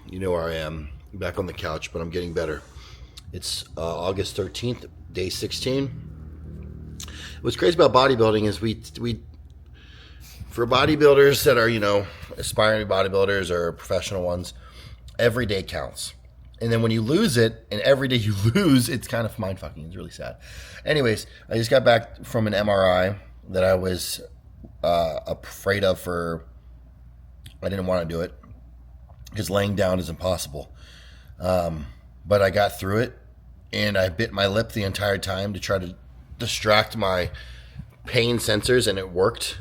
You know where I am, back on the couch, but I'm getting better. It's August 13th, day 16. What's crazy about bodybuilding is we for bodybuilders that are, aspiring bodybuilders or professional ones, every day counts. And then when you lose it, and every day you lose, it's kind of mind fucking. It's really sad. Anyways, I just got back from an MRI that I was afraid of I didn't want to do it because laying down is impossible. But I got through it, and I bit my lip the entire time to try to distract my pain sensors, and it worked.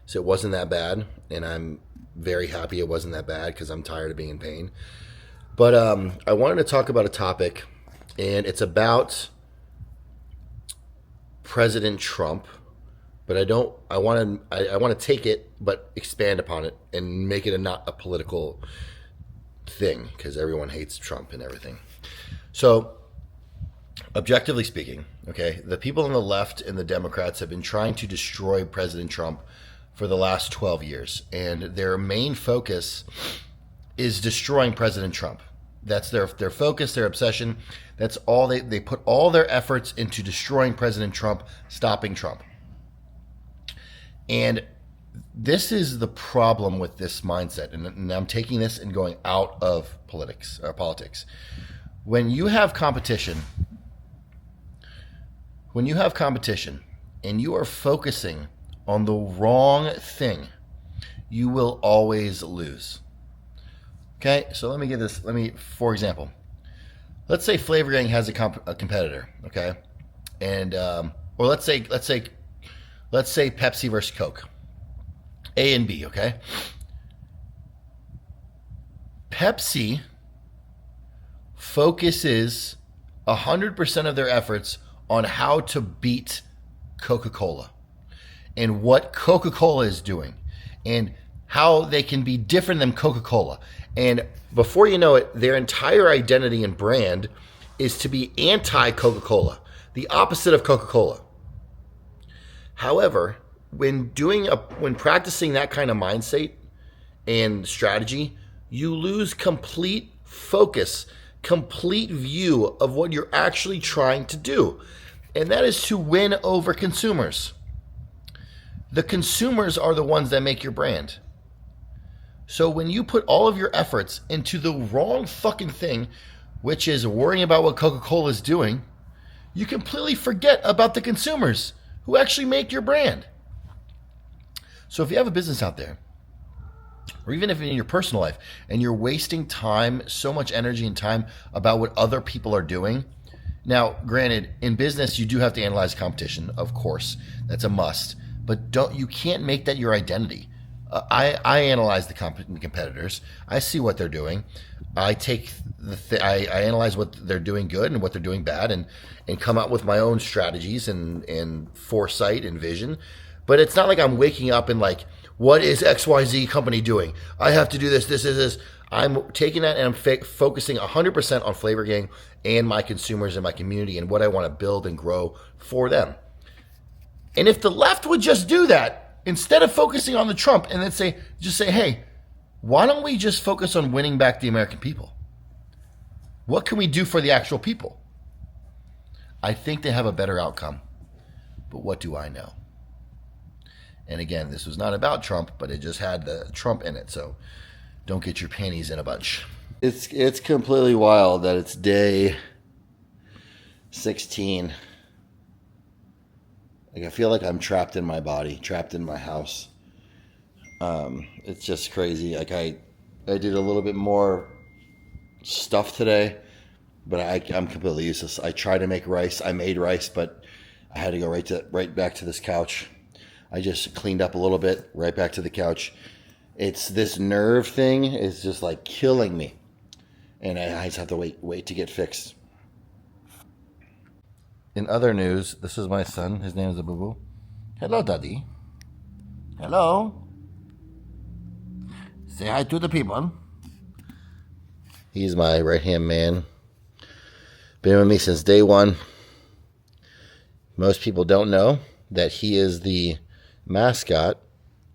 So it wasn't that bad, and I'm very happy it wasn't that bad because I'm tired of being in pain. But I wanted to talk about a topic, and it's about President Trump. But I want to take it, but expand upon it and make it not a political thing because everyone hates Trump and everything. So, objectively speaking, okay, the people on the left and the Democrats have been trying to destroy President Trump for the last 12 years, and their main focus is destroying President Trump. That's their focus, their obsession. That's all they put all their efforts into destroying President Trump, stopping Trump. And this is the problem with this mindset. And I'm taking this and going out of politics. When you have competition, and you are focusing on the wrong thing, you will always lose. Okay, so for example, let's say Flavor Gang has a competitor, okay, and or let's say Pepsi versus Coke, A and B, okay. Pepsi focuses 100% of their efforts on how to beat Coca-Cola and what Coca-Cola is doing and how they can be different than Coca-Cola. And before you know it, their entire identity and brand is to be anti-Coca-Cola, the opposite of Coca-Cola. However, when practicing that kind of mindset and strategy, you lose complete focus, complete view of what you're actually trying to do. And that is to win over consumers. The consumers are the ones that make your brand. So when you put all of your efforts into the wrong fucking thing, which is worrying about what Coca-Cola is doing, you completely forget about the consumers who actually make your brand. So if you have a business out there, or even if in your personal life, and you're wasting time, so much energy and time about what other people are doing. Now, granted, in business, you do have to analyze competition, of course. That's a must. But you can't make that your identity. I analyze the competitors. I see what they're doing. I take I analyze what they're doing good and what they're doing bad, and come up with my own strategies and foresight and vision. But it's not like I'm waking up and like, what is XYZ company doing? I have to do this. I'm taking that and I'm focusing 100% on Flavor Gang and my consumers and my community and what I want to build and grow for them. And if the left would just do that, instead of focusing on the Trump and then say, hey, why don't we just focus on winning back the American people? What can we do for the actual people? I think they have a better outcome. But what do I know? And again, this was not about Trump, but it just had the Trump in it. So don't get your panties in a bunch. It's completely wild that it's day 16. Like, I feel like I'm trapped in my body, trapped in my house. It's just crazy. Like I did a little bit more stuff today, but I'm completely useless. I tried to make rice. I made rice, but I had to go right back to this couch. I just cleaned up a little bit, right back to the couch. It's this nerve thing is just like killing me, and I just have to wait to get fixed. In other news, this is my son. His name is Abubu. Hello, Daddy. Hello. Say hi to the people. He's my right-hand man. Been with me since day one. Most people don't know that he is the mascot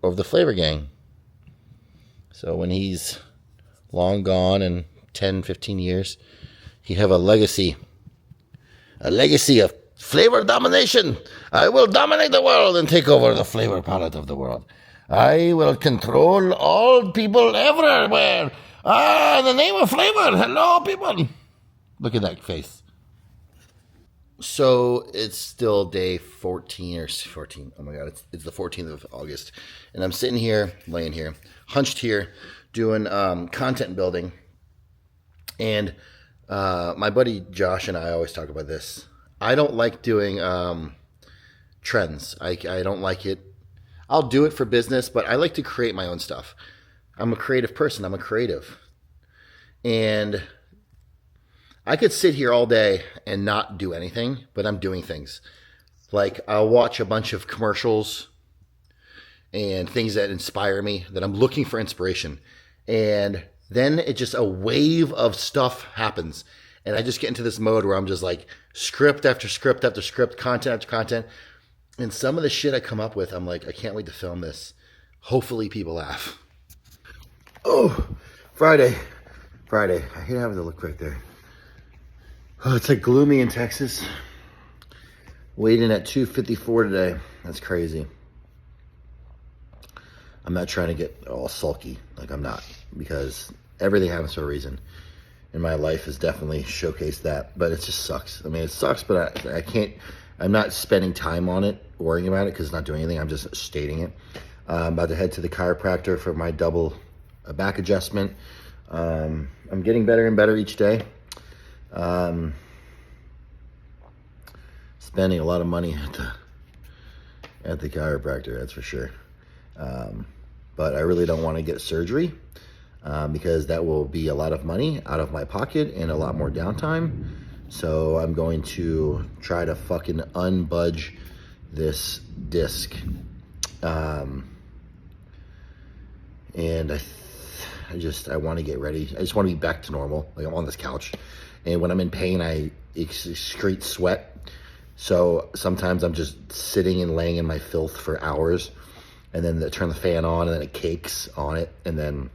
of the Flavor Gang. So when he's long gone in 10, 15 years. You have a legacy of flavor domination. I will dominate the world and take over the flavor palette of the world. I will control all people everywhere. In the name of flavor. Hello, people. Look at that face. So it's still day 14 or 14. Oh my God, it's the 14th of August. And I'm sitting here, laying here, hunched here, doing content building. And my buddy Josh and I always talk about this. I don't like doing trends. I don't like it. I'll do it for business, but I like to create my own stuff. I'm a creative person. I'm a creative. And I could sit here all day and not do anything, but I'm doing things. Like I'll watch a bunch of commercials and things that inspire me, that I'm looking for inspiration. And then it just, a wave of stuff happens. And I just get into this mode where I'm just like script after script after script, content after content. And some of the shit I come up with, I'm like, I can't wait to film this. Hopefully people laugh. Oh, Friday. I hate having to look right there. Oh, it's like gloomy in Texas. Weighed in at 254 today. That's crazy. I'm not trying to get all sulky. Like I'm not. Because everything happens for a reason. And my life has definitely showcased that. But it just sucks. I mean, it sucks, but I can't. I'm not spending time on it, worrying about it, because it's not doing anything. I'm just stating it. I'm about to head to the chiropractor for my double back adjustment. I'm getting better and better each day. Spending a lot of money at the chiropractor, that's for sure. But I really don't want to get surgery because that will be a lot of money out of my pocket and a lot more downtime. So I'm going to try to fucking unbudge this disc. And I want to get ready. I just want to be back to normal. Like I'm on this couch, and when I'm in pain, I excrete sweat. So sometimes I'm just sitting and laying in my filth for hours, and then turn the fan on, and then it cakes on it, and then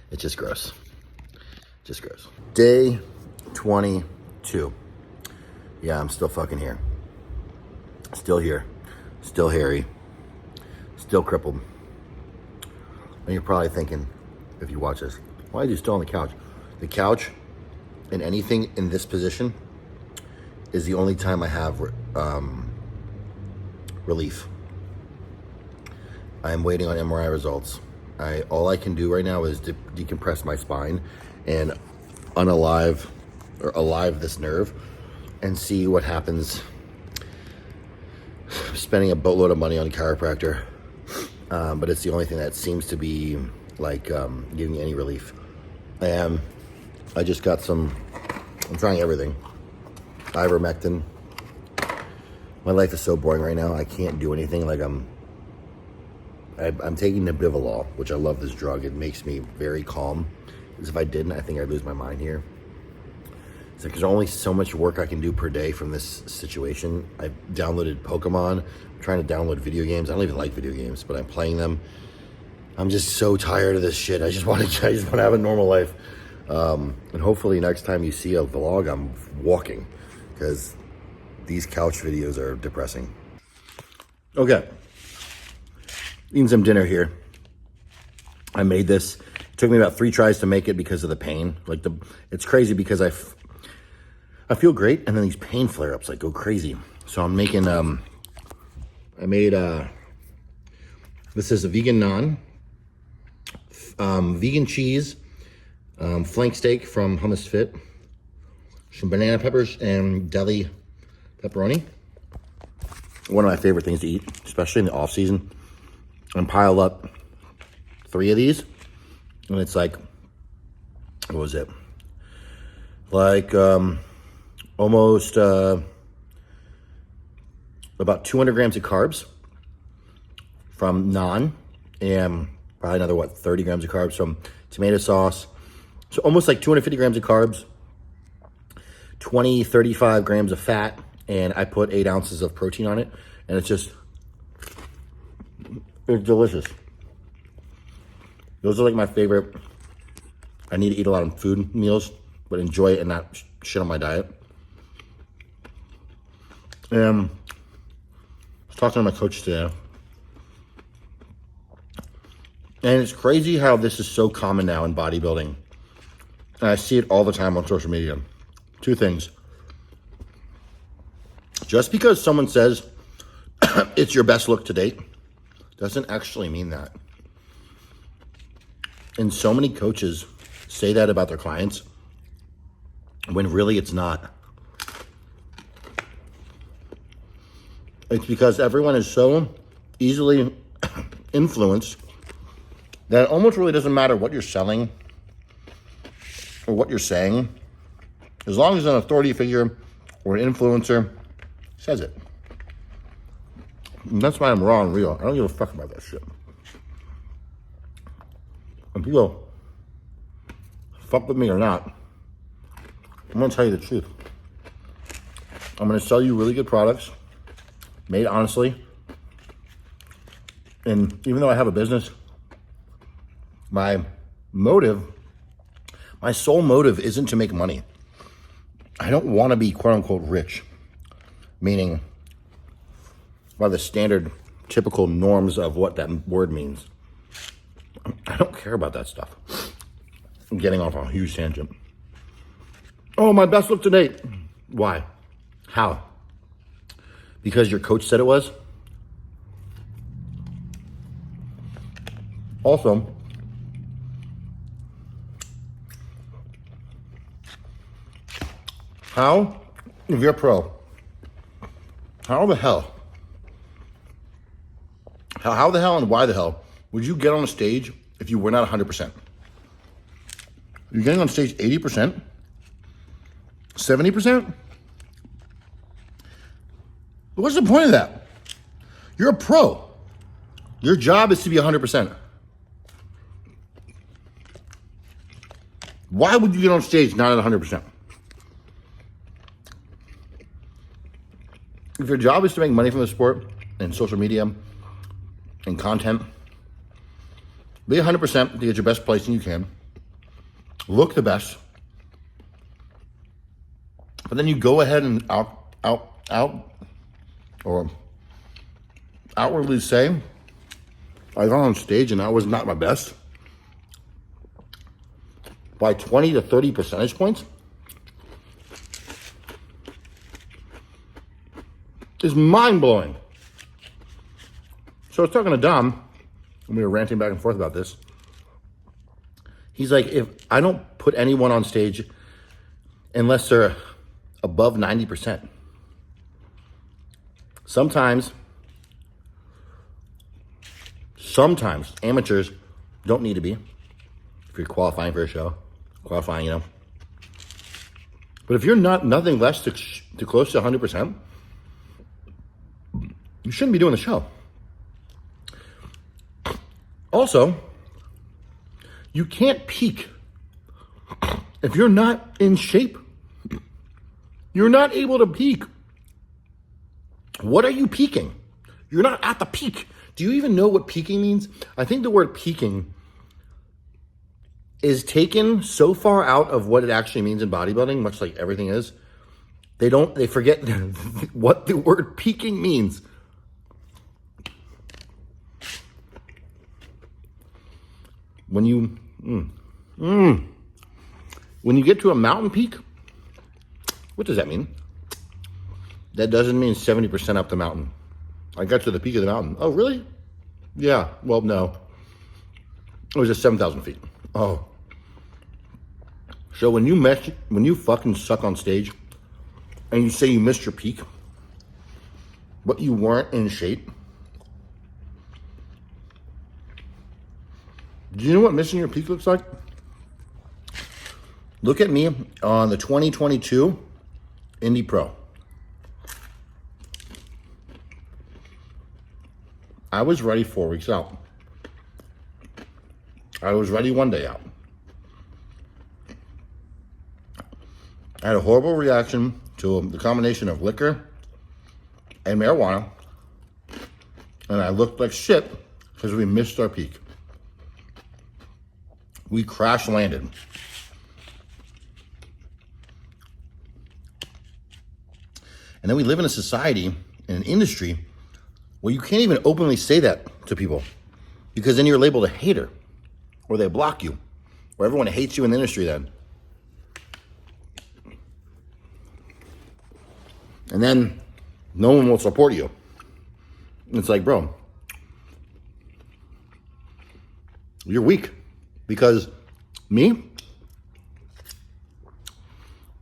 it's just gross. Just gross. Day 22. Yeah, I'm still fucking here. Still here. Still hairy. Still crippled. And you're probably thinking, if you watch this, why are you still on the couch? The couch and anything in this position is the only time I have relief. I am waiting on MRI results. All I can do right now is decompress my spine and alive this nerve and see what happens. I'm spending a boatload of money on a chiropractor. But it's the only thing that seems to be like giving me any relief. I just got I'm trying everything. Ivermectin. My life is so boring right now. I can't do anything. Like I'm taking Nebivolol, which I love this drug. It makes me very calm. Because if I didn't, I think I'd lose my mind here. It's like there's only so much work I can do per day from this situation. I downloaded Pokemon. I'm trying to download video games. I don't even like video games, but I'm playing them. I'm just so tired of this shit. I just want to have a normal life. And hopefully next time you see a vlog, I'm walking, because these couch videos are depressing. Okay. Eating some dinner here. I made this. It took me about 3 tries to make it because of the pain. It's crazy because I feel great, and then these pain flare-ups go crazy. So I'm making, this is a vegan naan, vegan cheese, flank steak from Hummus Fit, some banana peppers, and deli pepperoni. One of my favorite things to eat, especially in the off season. And pile up 3 of these, and it's like, what was it? Almost about 200 grams of carbs from naan, and probably another 30 grams of carbs from tomato sauce. So almost like 250 grams of carbs, 35 grams of fat, and I put 8 ounces of protein on it, and it's delicious. Those are like my favorite I need to eat a lot of food meals, but enjoy it and not shit on my diet. I was talking to my coach today. And it's crazy how this is so common now in bodybuilding. And I see it all the time on social media. Two things. Just because someone says it's your best look to date doesn't actually mean that. And so many coaches say that about their clients when really it's not. It's because everyone is so easily influenced that it almost really doesn't matter what you're selling or what you're saying, as long as an authority figure or an influencer says it. And that's why I'm raw and real. I don't give a fuck about that shit. And people fuck with me or not, I'm gonna tell you the truth. I'm gonna sell you really good products, made honestly. And even though I have a business, my sole motive isn't to make money. I don't want to be quote unquote rich, meaning by the standard typical norms of what that word means. I don't care about that stuff. I'm getting off on a huge tangent. Oh, my best look to date. Why? How? Because your coach said it was? Also, how, if you're a pro, how the hell and why the hell would you get on a stage if you were not 100%? You're getting on stage 80%? 70%? What's the point of that? You're a pro. Your job is to be 100%. Why would you get on stage not at 100%? If your job is to make money from the sport and social media and content, be 100% to get your best placing you can. Look the best. But then you go ahead and outwardly say, I got on stage and I was not my best by 20 to 30 percentage points, is mind-blowing. So I was talking to Dom, and we were ranting back and forth about this. He's like, if I don't put anyone on stage unless they're above 90%. Sometimes amateurs don't need to be. If you're qualifying for a show, but if you're nothing less to close to 100%, you shouldn't be doing the show. Also, you can't peak if you're not in shape. You're not able to peak. What are you peaking? You're not at the peak. Do you even know what peaking means? I think the word peaking is taken so far out of what it actually means in bodybuilding, much like everything is. They forget what the word peaking means. When you get to a mountain peak, what does that mean? That doesn't mean 70% up the mountain. I got to the peak of the mountain. Oh, really? Yeah, well, no. It was just 7,000 feet. Oh. So when you fucking suck on stage and you say you missed your peak, but you weren't in shape, do you know what missing your peak looks like? Look at me on the 2022 Indy Pro. I was ready 4 weeks out. I was ready 1 day out. I had a horrible reaction to the combination of liquor and marijuana, and I looked like shit because we missed our peak. We crash landed. And then we live in a society, in an industry, where you can't even openly say that to people, because then you're labeled a hater, or they block you, or everyone hates you in the industry then. And then no one will support you. It's like, bro, you're weak. Because me,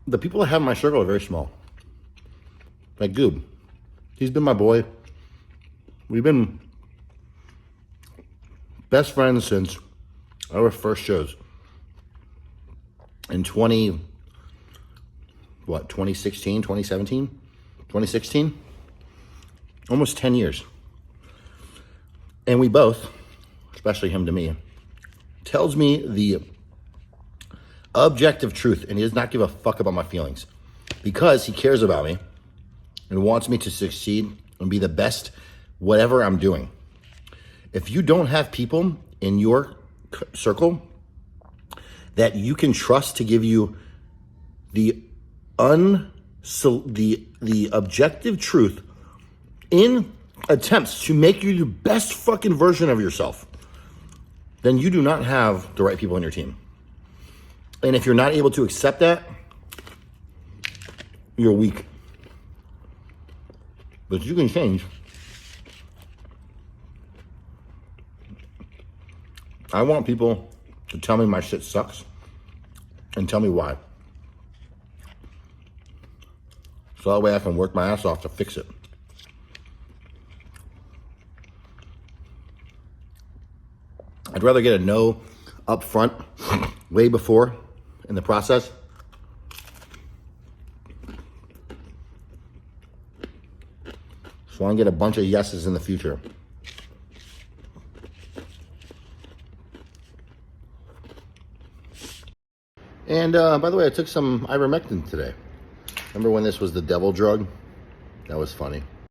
the people I have in my circle are very small. Like, dude, he's been my boy. We've been best friends since our first shows. In 2016, 2017, 2016? Almost 10 years. And we both, especially him to me, tells me the objective truth, and he does not give a fuck about my feelings because he cares about me and wants me to succeed and be the best whatever I'm doing. If you don't have people in your circle that you can trust to give you the objective truth in attempts to make you the best fucking version of yourself, then you do not have the right people on your team. And if you're not able to accept that, you're weak. But you can change. I want people to tell me my shit sucks and tell me why. So that way I can work my ass off to fix it. I'd rather get a no up front way before in the process so I can get a bunch of yeses in the future. And by the way, I took some ivermectin today. Remember when this was the devil drug? That was funny.